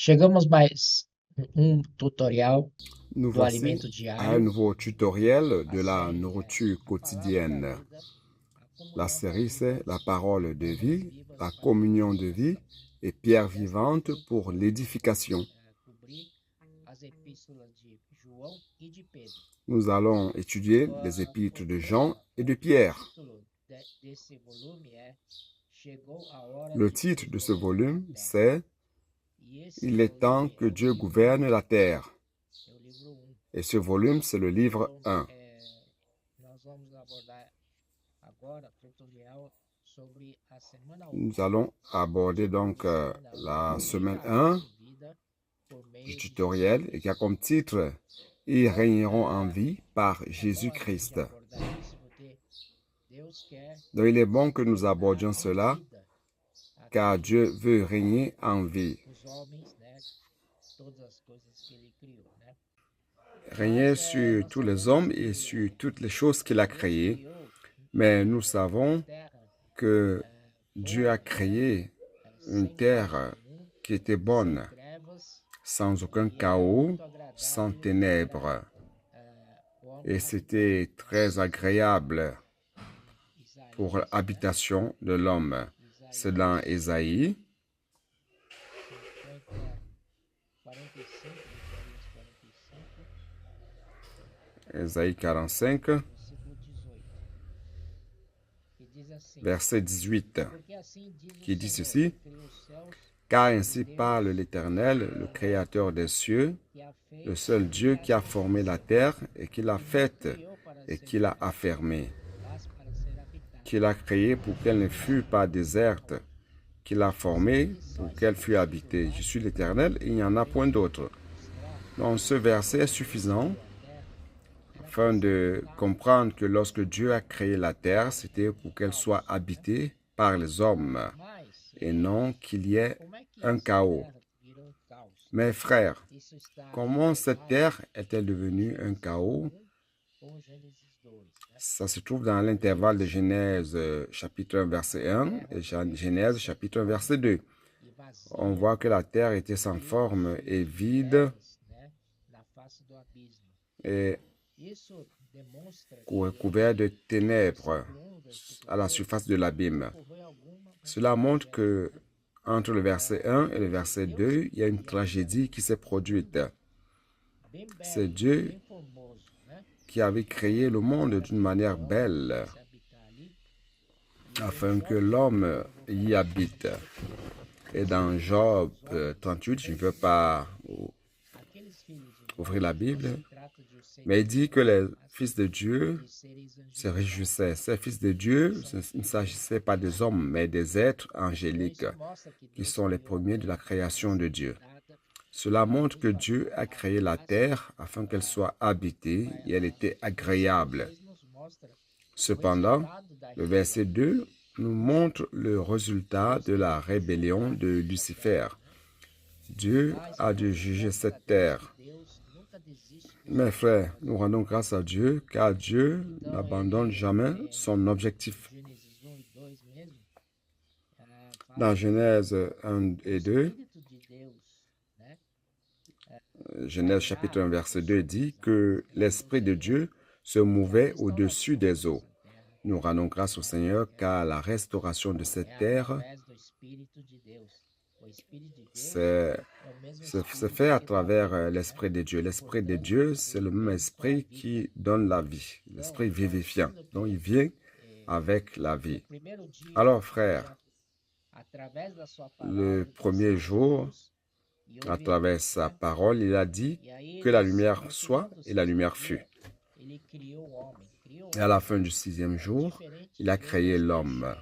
Chegamos mais tutorial Nous do voici alimento à un diário, nouveau tutoriel a de la série nourriture A Palavra da quotidienne. Vida, a La comunhão da série, vida, c'est la parole de pedras vie, vivas la para communion de edificação. vie et pierre Desta vivante vez, pour l'édification. cobrir as epístolas de João e de Pedro. Nous allons étudier les épîtres de Jean et de Pierre. Título desse volume é Chegou a hora Le de titre Deus de ce governar a volume, terra. c'est E esse Il est temps volume que é Dieu gouverne la terre. é o livro 1. Et ce volume, c'est le livre Então, 1. nós vamos abordar agora tutorial sobre a semana 1. Nous allons aborder donc la semaine 1 du tutoriel et qui a comme titre Ils régneront en vie par Jésus-Christ. Donc il est bon que nous abordions cela car Dieu veut régner en vie. Régner sur tous les hommes et sur toutes les choses qu'il a créées. Mais nous savons que Dieu a créé une terre qui était bonne, sans aucun chaos, sans ténèbres. Et c'était très agréable pour l'habitation de l'homme. C'est dans Ésaïe. Ésaïe 45, verset 18, qui dit ceci: Car ainsi parle l'Éternel, le Créateur des cieux, le seul Dieu qui a formé la terre et qui l'a faite et qui l'a affermée, qui l'a créée pour qu'elle ne fût pas déserte, qui l'a formée pour qu'elle fût habitée. Je suis l'Éternel et il n'y en a point d'autre. Donc ce verset est suffisant afin de comprendre que lorsque Dieu a créé la terre, c'était pour qu'elle soit habitée par les hommes et non qu'il y ait un chaos. Mes frères, comment cette terre est-elle devenue un chaos? Ça se trouve dans l'intervalle de Genèse chapitre 1 verset 1 et Genèse chapitre 1 verset 2. On voit que la terre était sans forme et vide et couvert de ténèbres à la surface de l'abîme. Cela montre que entre le verset 1 et le verset 2, il y a une tragédie qui s'est produite. C'est Dieu qui avait créé le monde d'une manière belle afin que l'homme y habite. Et dans Job 38, je ne veux pas ouvrir la Bible, mais il dit que les fils de Dieu se réjouissaient. Ces fils de Dieu, il ne s'agissait pas des hommes, mais des êtres angéliques, qui sont les premiers de la création de Dieu. Cela montre que Dieu a créé la terre afin qu'elle soit habitée et elle était agréable. Cependant, le verset 2 nous montre le résultat de la rébellion de Lucifer. Dieu a dû juger cette terre. Mes frères, nous rendons grâce à Dieu car Dieu n'abandonne jamais son objectif. Dans Genèse 1 et 2, Genèse chapitre 1 verset 2 dit que l'Esprit de Dieu se mouvait au-dessus des eaux. Nous rendons grâce au Seigneur car la restauration de cette terre c'est fait à travers l'Esprit de Dieu. L'Esprit de Dieu, c'est le même esprit qui donne la vie, l'esprit vivifiant. Donc, il vient avec la vie. Alors, frères, le premier jour, à travers sa parole, il a dit que la lumière soit et la lumière fut. Et à la fin du 6e jour, il a créé l'homme.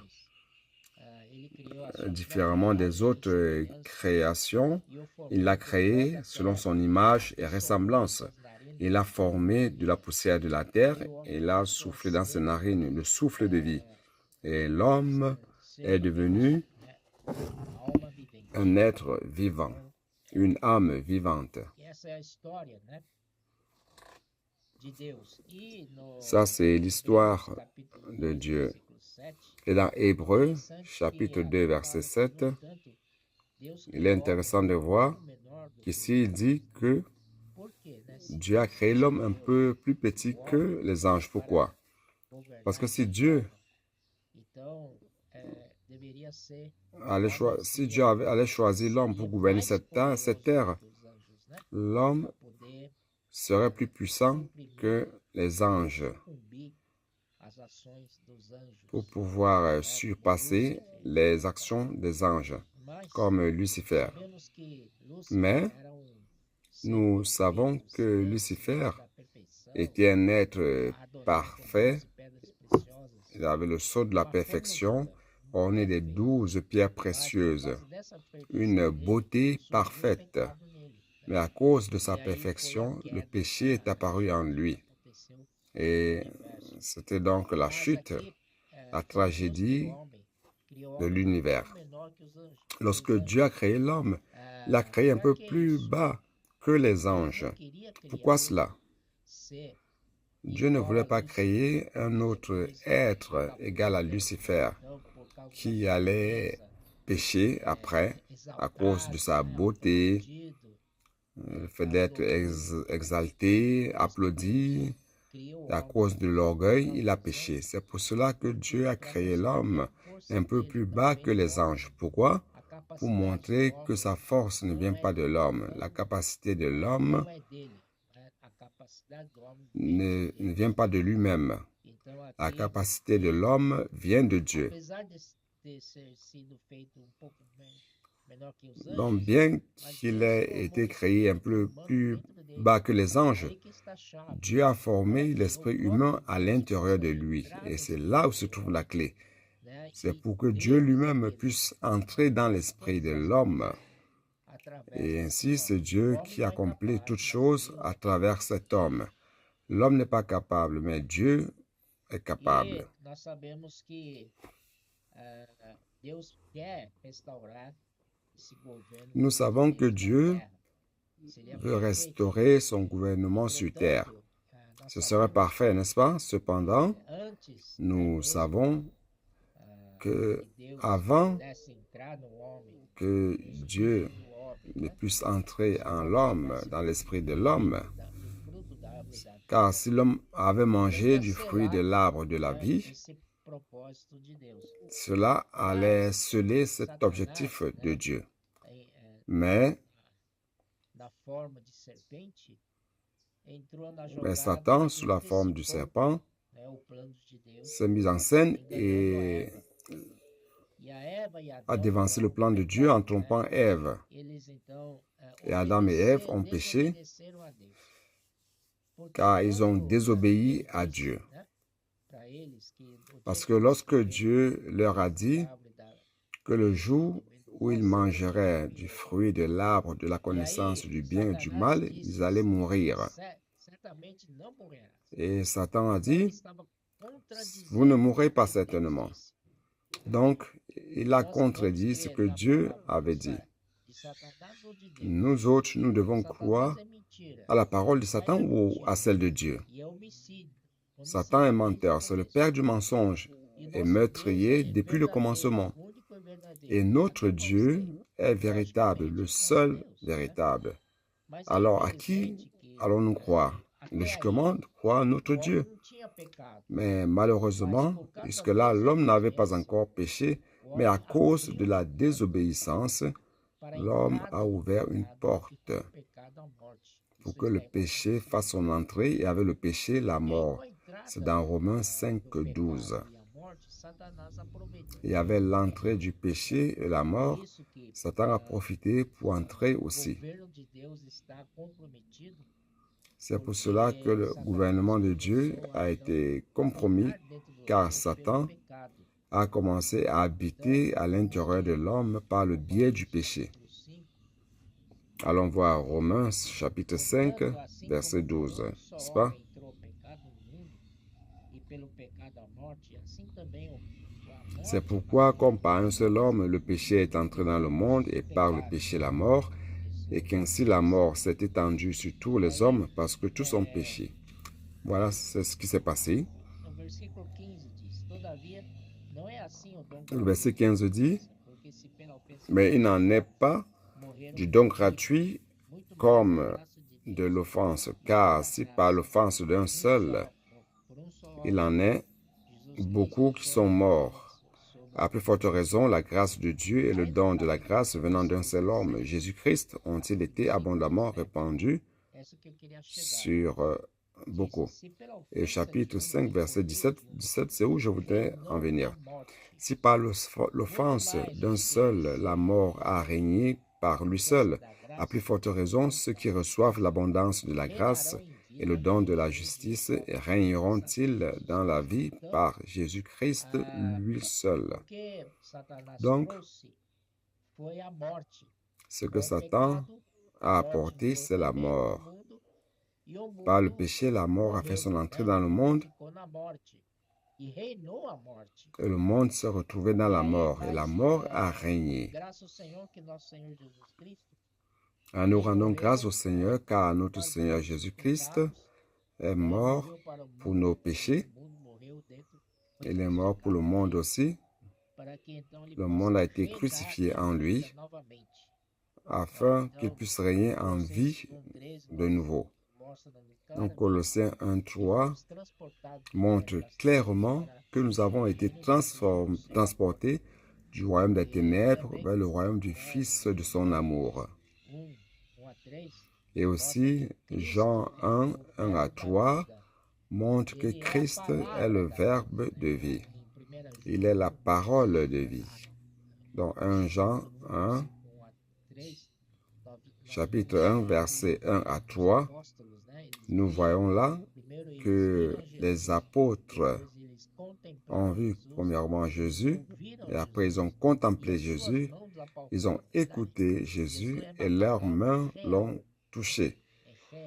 Différemment des autres créations, il l'a créé selon son image et ressemblance. Il l'a formé de la poussière de la terre et il a soufflé dans ses narines le souffle de vie. Et l'homme est devenu un être vivant, une âme vivante. Ça, c'est l'histoire de Dieu. Et dans Hébreux, chapitre 2, verset 7, Il est intéressant de voir qu'ici il dit que Dieu a créé l'homme un peu plus petit que les anges. Pourquoi? Parce que si Dieu allait choisir l'homme pour gouverner cette terre, l'homme serait plus puissant que les anges pour pouvoir surpasser les actions des anges, comme Lucifer. Mais nous savons que Lucifer était un être parfait. Il avait le sceau de la perfection, orné des 12 pierres précieuses, une beauté parfaite. Mais à cause de sa perfection, le péché est apparu en lui. Et c'était donc la chute, la tragédie de l'univers. Lorsque Dieu a créé l'homme, il a créé un peu plus bas que les anges. Pourquoi cela? Dieu ne voulait pas créer un autre être égal à Lucifer qui allait pécher après à cause de sa beauté, le fait d'être exalté, applaudi. À cause de l'orgueil, il a péché. C'est pour cela que Dieu a créé l'homme un peu plus bas que les anges. Pourquoi? Pour montrer que sa force ne vient pas de l'homme. La capacité de l'homme ne vient pas de lui-même. La capacité de l'homme vient de Dieu. Donc, bien qu'il ait été créé un peu plus bas que les anges, Dieu a formé l'esprit humain à l'intérieur de lui. Et c'est là où se trouve la clé. C'est pour que Dieu lui-même puisse entrer dans l'esprit de l'homme. Et ainsi, c'est Dieu qui accomplit toutes choses à travers cet homme. L'homme n'est pas capable, mais Dieu est capable. Nous savons que Dieu veut restaurer son gouvernement sur terre. Ce serait parfait, n'est-ce pas? Cependant, nous savons que avant que Dieu ne puisse entrer en l'homme, dans l'esprit de l'homme, car si l'homme avait mangé du fruit de l'arbre de la vie, cela allait sceller cet objectif de Dieu. Mais Satan, sous la forme du serpent, s'est mis en scène et a dévancé le plan de Dieu en trompant Ève. Et Adam et Ève ont péché car ils ont désobéi à Dieu. Parce que lorsque Dieu leur a dit que le jour où ils mangeraient du fruit de l'arbre de la connaissance du bien et du mal, ils allaient mourir. Et Satan a dit, vous ne mourrez pas certainement. Donc, il a contredit ce que Dieu avait dit. Nous autres, nous devons croire à la parole de Satan ou à celle de Dieu. Satan est menteur, c'est le père du mensonge et meurtrier depuis le commencement. Et notre Dieu est véritable, le seul véritable. Alors, à qui allons-nous croire? Logiquement, croire à notre Dieu. Mais malheureusement, jusque-là, l'homme n'avait pas encore péché, mais à cause de la désobéissance, l'homme a ouvert une porte pour que le péché fasse son entrée, et avec le péché, la mort. C'est dans Romains 5, 12. Il y avait l'entrée du péché et la mort. Satan a profité pour entrer aussi. C'est pour cela que le gouvernement de Dieu a été compromis, car Satan a commencé à habiter à l'intérieur de l'homme par le biais du péché. Allons voir Romains chapitre 5, verset 12, n'est-ce pas? C'est pourquoi, comme par un seul homme, le péché est entré dans le monde et par le péché la mort, et qu'ainsi la mort s'est étendue sur tous les hommes parce que tous ont péché. Voilà, c'est ce qui s'est passé. Le verset 15 dit, Mais il n'en est pas du don gratuit comme de l'offense, car si par l'offense d'un seul, il en est beaucoup qui sont morts. À plus forte raison, la grâce de Dieu et le don de la grâce venant d'un seul homme, Jésus-Christ, ont-ils été abondamment répandus sur beaucoup. Et chapitre 5, verset 17, c'est où je voudrais en venir. Si par l'offense d'un seul, la mort a régné par lui seul, à plus forte raison, ceux qui reçoivent l'abondance de la grâce et le don de la justice régneront-ils dans la vie par Jésus-Christ lui seul. Donc, ce que Satan a apporté, c'est la mort. Par le péché, la mort a fait son entrée dans le monde et le monde s'est retrouvé dans la mort et la mort a régné. Nous rendons grâce au Seigneur car notre Seigneur Jésus-Christ est mort pour nos péchés. Il est mort pour le monde aussi. Le monde a été crucifié en lui afin qu'il puisse régner en vie de nouveau. Donc Colossiens 1:3 montre clairement que nous avons été transportés du royaume des ténèbres vers le royaume du Fils de son amour. Et aussi Jean 1:1-3 montre que Christ est le Verbe de vie. Il est la parole de vie. Dans 1 Jean 1, chapitre 1, versets 1-3, nous voyons là que les apôtres ont vu premièrement Jésus et après ils ont contemplé Jésus, ils ont écouté Jésus et leurs mains l'ont touché.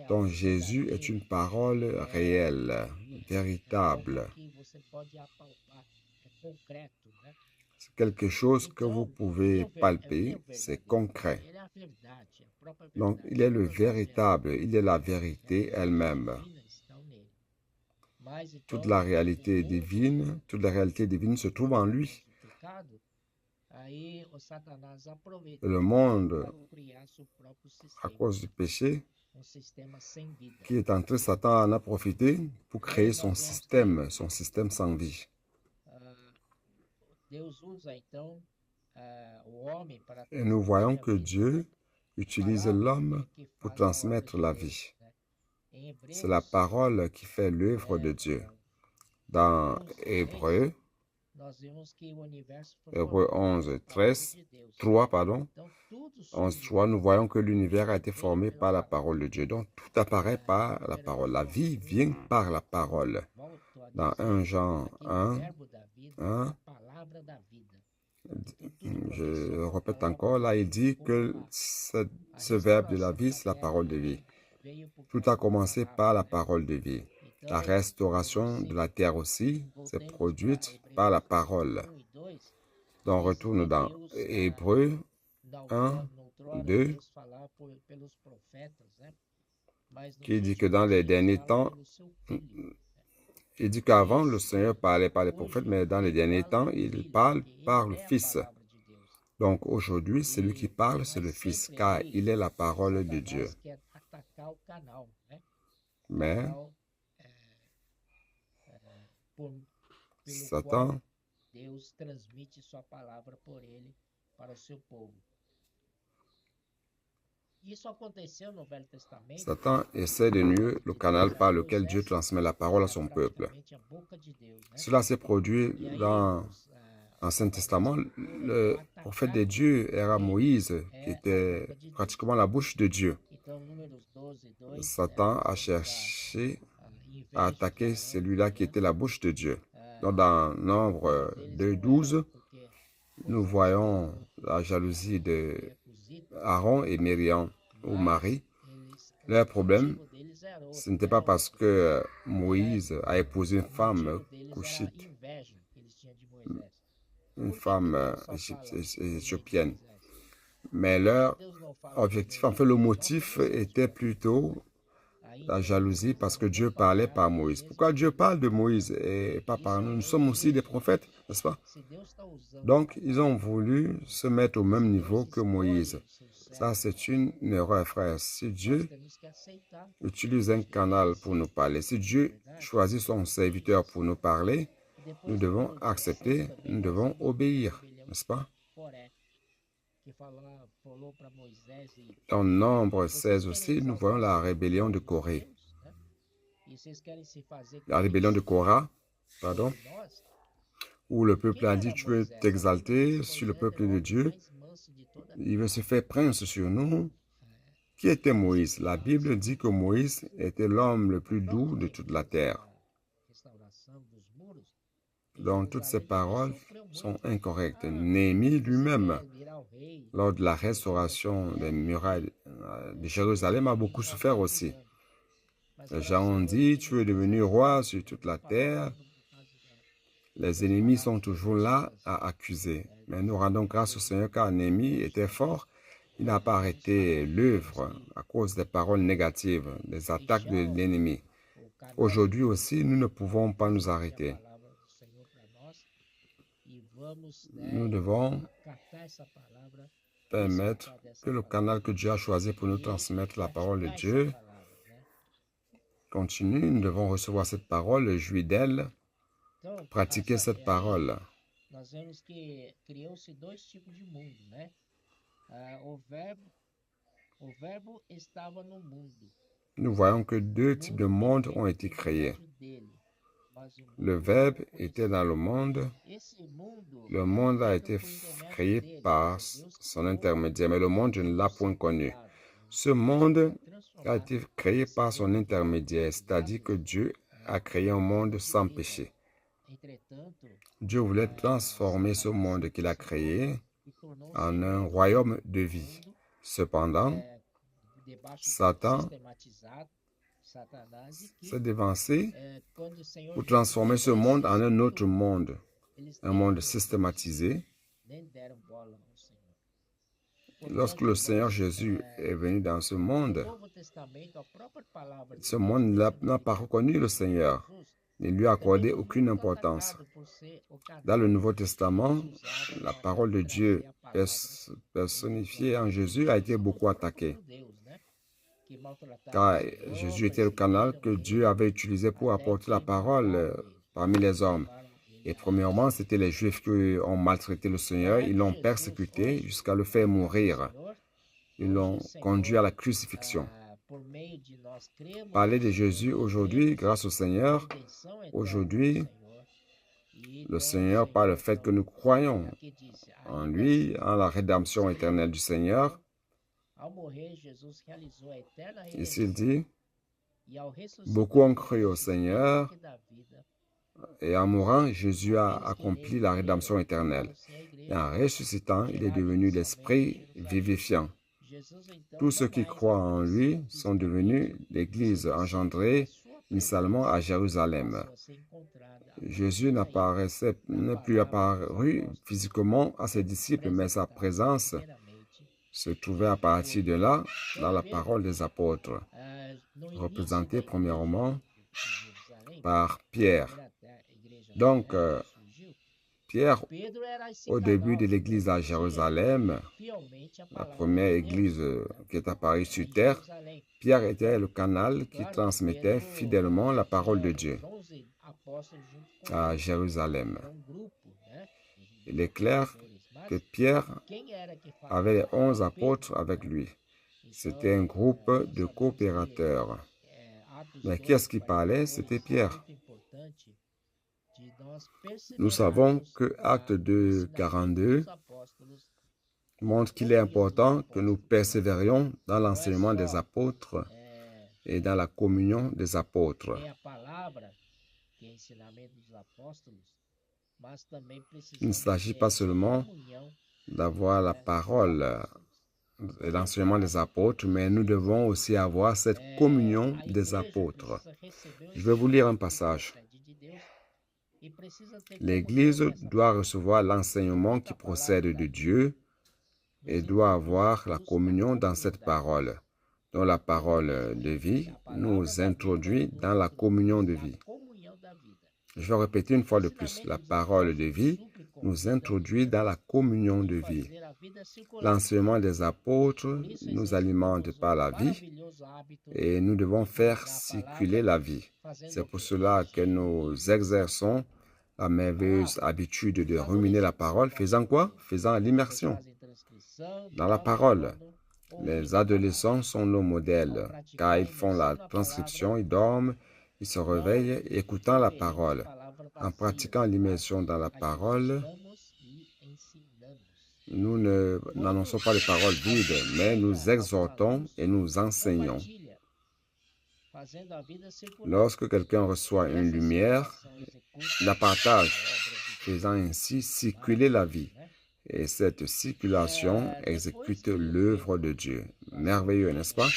Donc Jésus est une parole réelle, véritable. C'est quelque chose que vous pouvez palper, c'est concret. Donc il est le véritable, il est la vérité elle-même. Toute la réalité divine se trouve en lui. Le monde, à cause du péché, qui est entré, Satan en a profité pour créer son système sans vie. Et nous voyons que Dieu utilise l'homme pour transmettre la vie. C'est la parole qui fait l'œuvre de Dieu. Dans Hébreux 11:3, nous voyons que l'univers a été formé par la parole de Dieu. Donc tout apparaît par la parole. La vie vient par la parole. Dans 1 Jean 1, je répète encore, là il dit que ce verbe de la vie, c'est la parole de vie. Tout a commencé par la parole de vie. La restauration de la terre aussi s'est produite par la parole. Donc on retourne dans Hébreux 1:2, qui dit que dans les derniers temps, il dit qu'avant le Seigneur parlait par les prophètes, mais dans les derniers temps, il parle par le Fils. Donc aujourd'hui, celui qui parle, c'est le Fils, car il est la parole de Dieu. Mais Satan essaie de nuire le canal par lequel Dieu transmet la parole à son peuple. Cela s'est produit dans l'Ancien Testament. Le prophète de Dieu era Moïse, qui était pratiquement la bouche de Dieu. Satan a cherché à attaquer celui-là qui était la bouche de Dieu. Donc dans Nombre 2:12, nous voyons la jalousie de Aaron et Myriam, ou Marie. Leur problème, ce n'était pas parce que Moïse a épousé une femme couchite, une femme éthiopienne. Mais leur objectif, en fait, le motif était plutôt la jalousie parce que Dieu parlait par Moïse. Pourquoi Dieu parle de Moïse et pas par nous? Nous sommes aussi des prophètes, n'est-ce pas? Donc, ils ont voulu se mettre au même niveau que Moïse. Ça, c'est une erreur, frère. Si Dieu utilise un canal pour nous parler, si Dieu choisit son serviteur pour nous parler, nous devons accepter, nous devons obéir, n'est-ce pas? Dans Nombre 16 aussi, nous voyons la rébellion de Corée. La rébellion de Korah, pardon, où le peuple a dit, tu veux t'exalter sur le peuple de Dieu, il veut se faire prince sur nous. Qui était Moïse? La Bible dit que Moïse était l'homme le plus doux de toute la terre. Donc, toutes ces paroles sont incorrectes. Néhémie lui-même, lors de la restauration des murailles de Jérusalem, a beaucoup souffert aussi. Les gens ont dit, tu es devenu roi sur toute la terre. Les ennemis sont toujours là à accuser. Mais nous rendons grâce au Seigneur car Néhémie était fort. Il n'a pas arrêté l'œuvre à cause des paroles négatives, des attaques de l'ennemi. Aujourd'hui aussi, nous ne pouvons pas nous arrêter. Nous devons permettre que le canal que Dieu a choisi pour nous transmettre la parole de Dieu continue. Nous devons recevoir cette parole, jouir d'elle, pratiquer cette parole. Nous voyons que deux types de mondes ont été créés. Le Verbe était dans le monde. Le monde a été créé par son intermédiaire, mais le monde ne l'a point connu. Ce monde a été créé par son intermédiaire, c'est-à-dire que Dieu a créé un monde sans péché. Dieu voulait transformer ce monde qu'il a créé en un royaume de vie. Cependant, Satan s'est dévancé pour transformer ce monde en un autre monde, un monde systématisé. Lorsque le Seigneur Jésus est venu dans ce monde n'a pas reconnu le Seigneur, ne lui a accordé aucune importance. Dans le Nouveau Testament, la parole de Dieu personnifiée en Jésus a été beaucoup attaquée, car Jésus était le canal que Dieu avait utilisé pour apporter la parole parmi les hommes. Et premièrement, c'était les Juifs qui ont maltraité le Seigneur, ils l'ont persécuté jusqu'à le faire mourir. Ils l'ont conduit à la crucifixion. Parler de Jésus aujourd'hui, grâce au Seigneur, aujourd'hui, le Seigneur, par le fait que nous croyons en lui, en la rédemption éternelle du Seigneur, ici il dit, beaucoup ont cru au Seigneur, et en mourant, Jésus a accompli la rédemption éternelle. Et en ressuscitant, il est devenu l'Esprit vivifiant. Tous ceux qui croient en lui sont devenus l'Église engendrée initialement à Jérusalem. Jésus n'est plus apparu physiquement à ses disciples, mais sa présence se trouvait à partir de là dans la parole des apôtres, représentée premièrement par Pierre. Donc, Pierre, au début de l'église à Jérusalem, la première église qui est apparue sur terre, Pierre était le canal qui transmettait fidèlement la parole de Dieu à Jérusalem. Il est clair que Pierre avait les 11 apôtres avec lui. C'était un groupe de coopérateurs. Mais qui est-ce qui parlait? C'était Pierre. Nous savons que Acte 2, 42 montre qu'il est important que nous persévérions dans l'enseignement des apôtres et dans la communion des apôtres. Il ne s'agit pas seulement d'avoir la parole et l'enseignement des apôtres, mais nous devons aussi avoir cette communion des apôtres. Je vais vous lire un passage. L'Église doit recevoir l'enseignement qui procède de Dieu et doit avoir la communion dans cette parole. dont la parole de vie nous introduit dans la communion de vie. Je vais répéter une fois de plus. La parole de vie nous introduit dans la communion de vie. L'enseignement des apôtres nous alimente par la vie et nous devons faire circuler la vie. C'est pour cela que nous exerçons la merveilleuse habitude de ruminer la parole. Faisant quoi? Faisant l'immersion dans la parole. Les adolescents sont nos modèles, car ils font la transcription, ils dorment, ils se réveillent écoutant la parole. En pratiquant l'immersion dans la parole, nous n'annonçons pas les paroles vides, mais nous exhortons et nous enseignons. Lorsque quelqu'un reçoit une lumière, il la partage, faisant ainsi circuler la vie. Et cette circulation exécute l'œuvre de Dieu. Merveilleux, n'est-ce pas?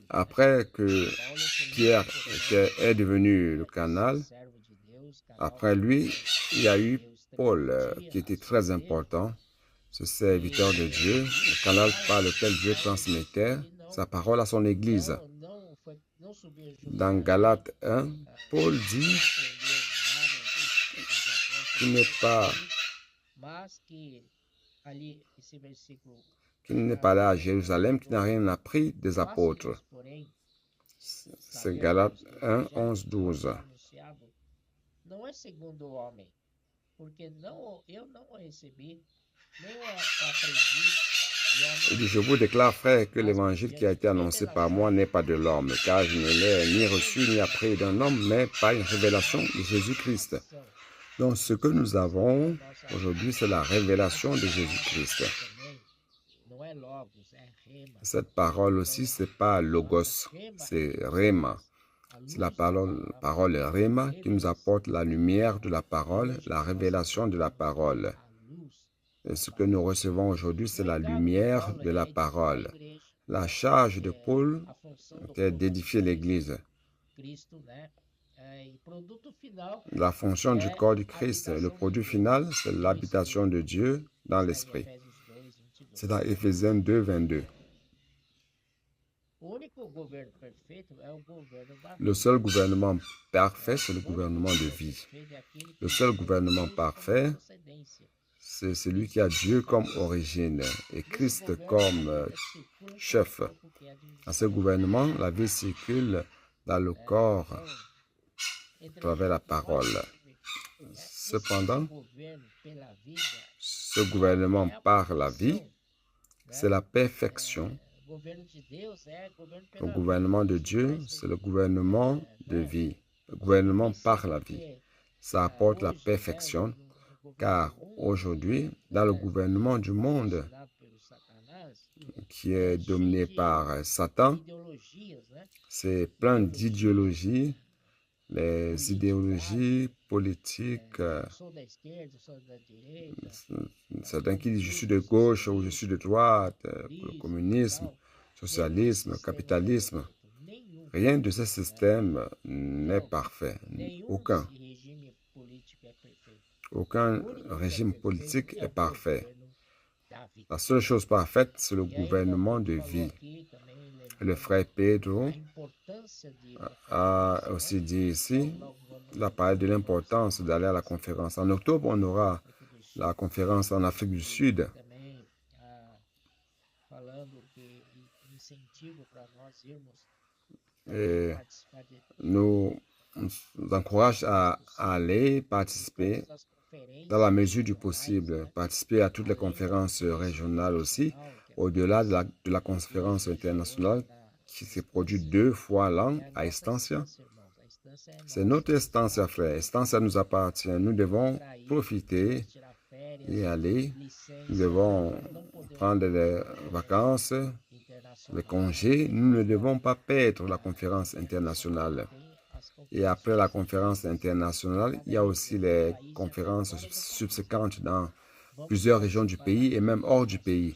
Après que Pierre est devenu le canal, après lui, il y a eu Paul qui était très important, ce serviteur de Dieu, le canal par lequel Dieu transmettait sa parole à son Église. Dans Galates 1, Paul dit qu'il n'est pas allé à Jérusalem, qu'il n'a rien appris des apôtres. C'est Galates 1, 11, 12. Il dit, je vous déclare, frère, que l'évangile qui a été annoncé par moi n'est pas de l'homme, car je ne l'ai ni reçu ni appris d'un homme, mais par une révélation de Jésus-Christ. Donc, ce que nous avons aujourd'hui, c'est la révélation de Jésus-Christ. Cette parole aussi, ce n'est pas logos, c'est rhéma. C'est la parole rhéma qui nous apporte la lumière de la parole, la révélation de la parole. Et ce que nous recevons aujourd'hui, c'est la lumière de la parole. La charge de Paul était d'édifier l'Église. La fonction du corps du Christ, le produit final, c'est l'habitation de Dieu dans l'Esprit. C'est dans Éphésiens 2, 22. Le seul gouvernement parfait, c'est le gouvernement de vie. Le seul gouvernement parfait, c'est celui qui a Dieu comme origine et Christ comme chef. À ce gouvernement, la vie circule dans le corps à travers la parole. Cependant, ce gouvernement par la vie, c'est la perfection. Le gouvernement de Dieu, c'est le gouvernement de vie. Le gouvernement par la vie. Ça apporte la perfection, car aujourd'hui, dans le gouvernement du monde, qui est dominé par Satan, c'est plein d'idéologies, les idéologies politiques. Certains qui disent je suis de gauche ou je suis de droite, le communisme, socialisme, capitalisme. Rien de ces systèmes n'est parfait. Aucun. Aucun régime politique est parfait. La seule chose parfaite, c'est le gouvernement de vie. Le frère Pedro a aussi dit ici, il a parlé de l'importance d'aller à la conférence. En octobre, on aura la conférence en Afrique du Sud. Et nous encourage à aller participer dans la mesure du possible, participer à toutes les conférences régionales aussi, au-delà de la conférence internationale qui se produit 2 fois l'an à Estancia. C'est notre Estancia, frère. Estancia nous appartient. Nous devons profiter et aller. Nous devons prendre des vacances, les congés. Nous ne devons pas perdre la conférence internationale. Et après la conférence internationale, il y a aussi les conférences subséquentes dans plusieurs régions du pays et même hors du pays.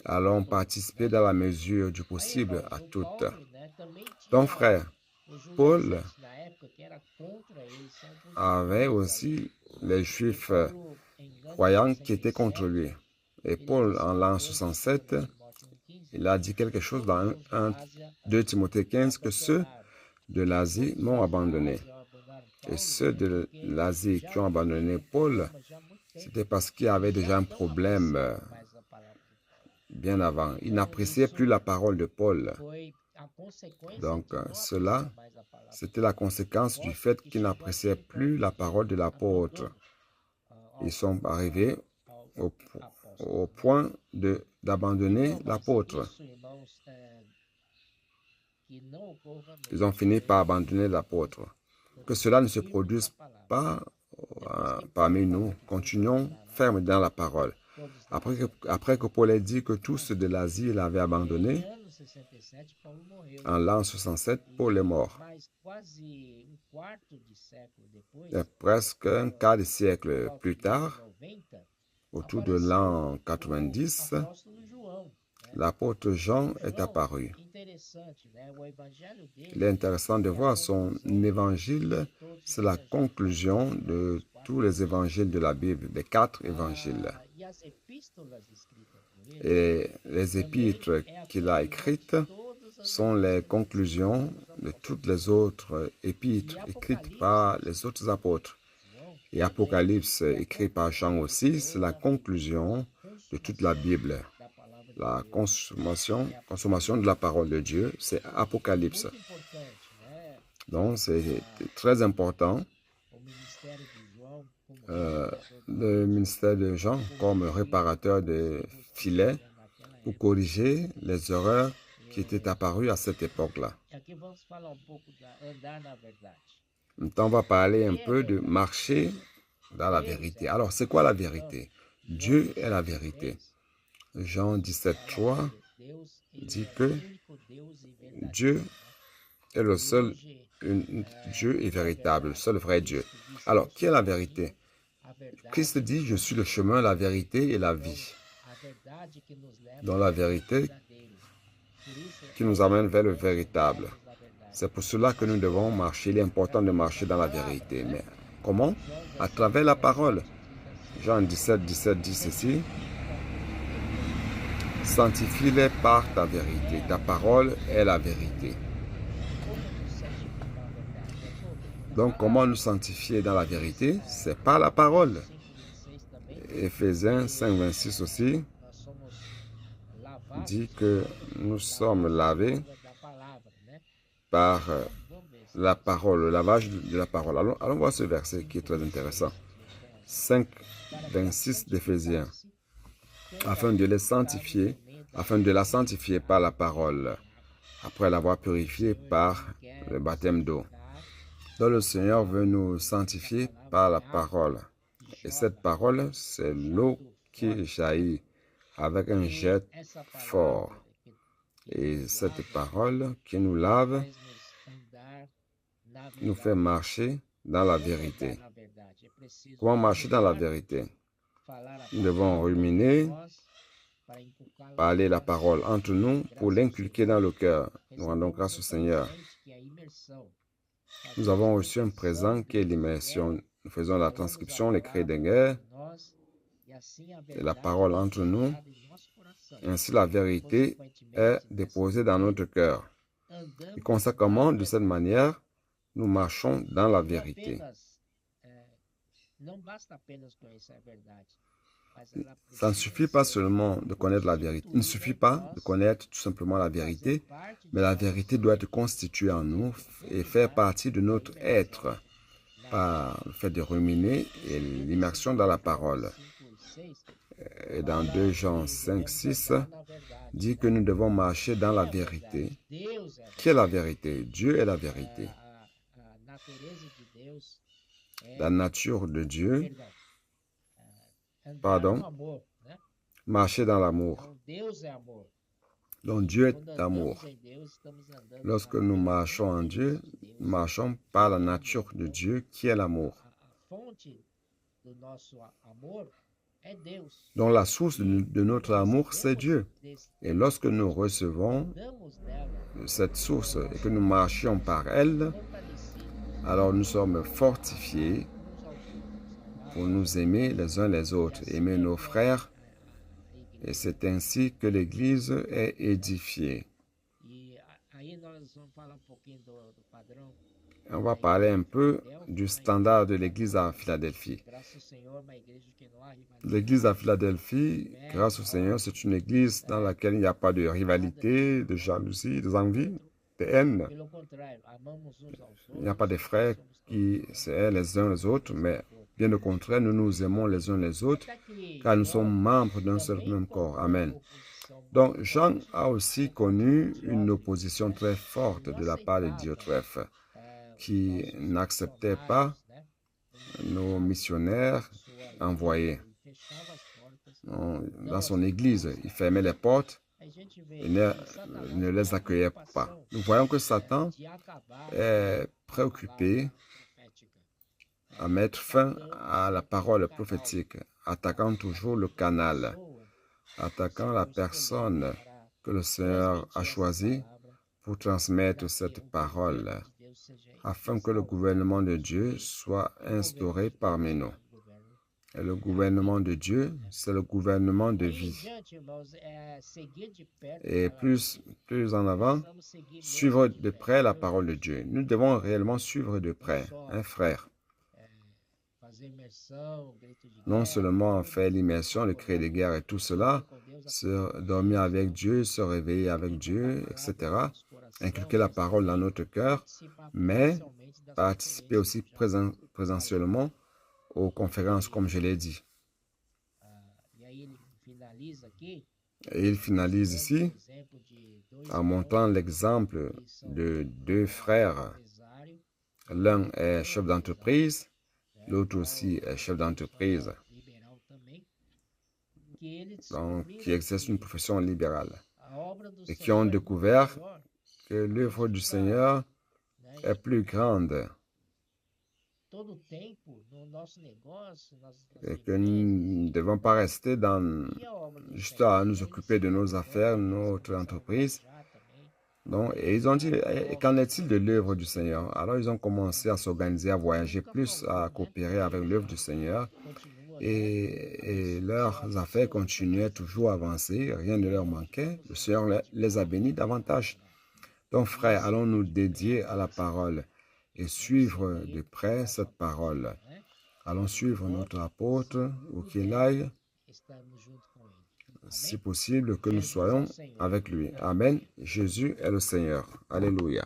Allons participer dans la mesure du possible à toutes. Donc, frère, Paul avait aussi les Juifs croyants qui étaient contre lui. Et Paul, en l'an 67, il a dit quelque chose dans 2 Timothée 15, que ceux de l'Asie m'ont abandonné. Et ceux de l'Asie qui ont abandonné Paul, c'était parce qu'il y avait déjà un problème bien avant. Ils n'appréciaient plus la parole de Paul. Donc, cela, c'était la conséquence du fait qu'ils n'appréciaient plus la parole de l'apôtre. Ils sont arrivés au point d'abandonner l'apôtre. Ils ont fini par abandonner l'apôtre. Que cela ne se produise pas parmi nous. Continuons fermes dans la parole. Après que Paul ait dit que tous ceux de l'Asie l'avaient abandonné, en l'an 67, Paul est mort. Et presque un quart de siècle plus tard, autour de l'an 90, l'apôtre Jean est apparu. Il est intéressant de voir son évangile, c'est la conclusion de tous les évangiles de la Bible, les 4 évangiles. Et les épîtres qu'il a écrites sont les conclusions de toutes les autres épîtres écrites par les autres apôtres. Et Apocalypse, écrit par Jean aussi, c'est la conclusion de toute la Bible. La consommation de la parole de Dieu, c'est Apocalypse. Donc, c'est très important. Le ministère de Jean comme réparateur de filets pour corriger les erreurs qui étaient apparues à cette époque-là. Maintenant, on va parler un peu de marcher dans la vérité. Alors, c'est quoi la vérité? Dieu est la vérité. Jean 17,3 dit que Dieu est le seul Dieu est véritable, le seul vrai Dieu. Alors, qui est la vérité? Christ dit, je suis le chemin, la vérité et la vie. Dans la vérité qui nous amène vers le véritable. C'est pour cela que nous devons marcher. Il est important de marcher dans la vérité. Mais comment? À travers la parole. Jean 17 dit ceci. Sanctifie-les par ta vérité. Ta parole est la vérité. Donc, comment nous sanctifier dans la vérité? C'est par la parole. Éphésiens 5, 26 aussi dit que nous sommes lavés par la parole, le lavage de la parole. Allons voir ce verset qui est très intéressant. 5, 26 d'Éphésiens. Afin de les sanctifier, afin de la sanctifier par la parole, après l'avoir purifiée par le baptême d'eau. Donc le Seigneur veut nous sanctifier par la parole. Et cette parole, c'est l'eau qui jaillit avec un jet fort. Et cette parole qui nous lave, nous fait marcher dans la vérité. Comment marcher dans la vérité? Nous devons ruminer, parler la parole entre nous pour l'inculquer dans le cœur. Nous rendons grâce au Seigneur. Nous avons reçu un présent qui est l'immersion. Nous faisons la transcription, les cris de guerre et la parole entre nous. Ainsi, la vérité est déposée dans notre cœur. Et conséquemment, de cette manière, nous marchons dans la vérité. Ça ne suffit pas seulement de connaître la vérité. Il ne suffit pas de connaître tout simplement la vérité, mais la vérité doit être constituée en nous et faire partie de notre être par le fait de ruminer et l'immersion dans la parole. Et dans 2 Jean 5, 6, dit que nous devons marcher dans la vérité. Qui est la vérité? Dieu est la vérité. La nature de Dieu, marcher dans l'amour. Donc Dieu est amour. Lorsque nous marchons en Dieu, nous marchons par la nature de Dieu qui est l'amour. Donc la source de notre amour, c'est Dieu. Et lorsque nous recevons cette source et que nous marchions par elle, alors nous sommes fortifiés pour nous aimer les uns les autres, aimer nos frères Et c'est ainsi que l'Église est édifiée. On va parler un peu du standard de l'Église à Philadelphie. L'Église à Philadelphie, grâce au Seigneur, c'est une Église dans laquelle il n'y a pas de rivalité, de jalousie, de envie, de haine. Il n'y a pas de frères qui s'aiment les uns les autres, mais bien au contraire, nous nous aimons les uns les autres, car nous sommes membres d'un seul même corps. Amen. Donc, Jean a aussi connu une opposition très forte de la part de Diotrephe, qui n'acceptait pas nos missionnaires envoyés dans son église. Il fermait les portes et ne les accueillait pas. Nous voyons que Satan est préoccupé à mettre fin à la parole prophétique, attaquant toujours le canal, attaquant la personne que le Seigneur a choisie pour transmettre cette parole, afin que le gouvernement de Dieu soit instauré parmi nous. Et le gouvernement de Dieu, c'est le gouvernement de vie. Et plus en avant, suivre de près la parole de Dieu. Nous devons réellement suivre de près, un frère. Non seulement faire l'immersion, le cri de guerre et tout cela, se dormir avec Dieu, se réveiller avec Dieu, etc. Inculquer la parole dans notre cœur, mais participer aussi présentiellement aux conférences, comme je l'ai dit. Et il finalise ici en montrant l'exemple de deux frères. L'un est chef d'entreprise, l'autre aussi est chef d'entreprise, donc qui exerce une profession libérale et qui ont découvert que l'œuvre du Seigneur est plus grande et que nous ne devons pas rester juste à nous occuper de nos affaires, notre entreprise. Donc, et ils ont dit, qu'en est-il de l'œuvre du Seigneur? Alors, ils ont commencé à s'organiser, à voyager plus, à coopérer avec l'œuvre du Seigneur. Et leurs affaires continuaient toujours à avancer, rien ne leur manquait. Le Seigneur les a bénis davantage. Donc, frères, allons nous dédier à la parole et suivre de près cette parole. Allons suivre notre apôtre, où qu'il aille, si possible, que nous soyons avec lui. Amen. Jésus est le Seigneur. Alléluia.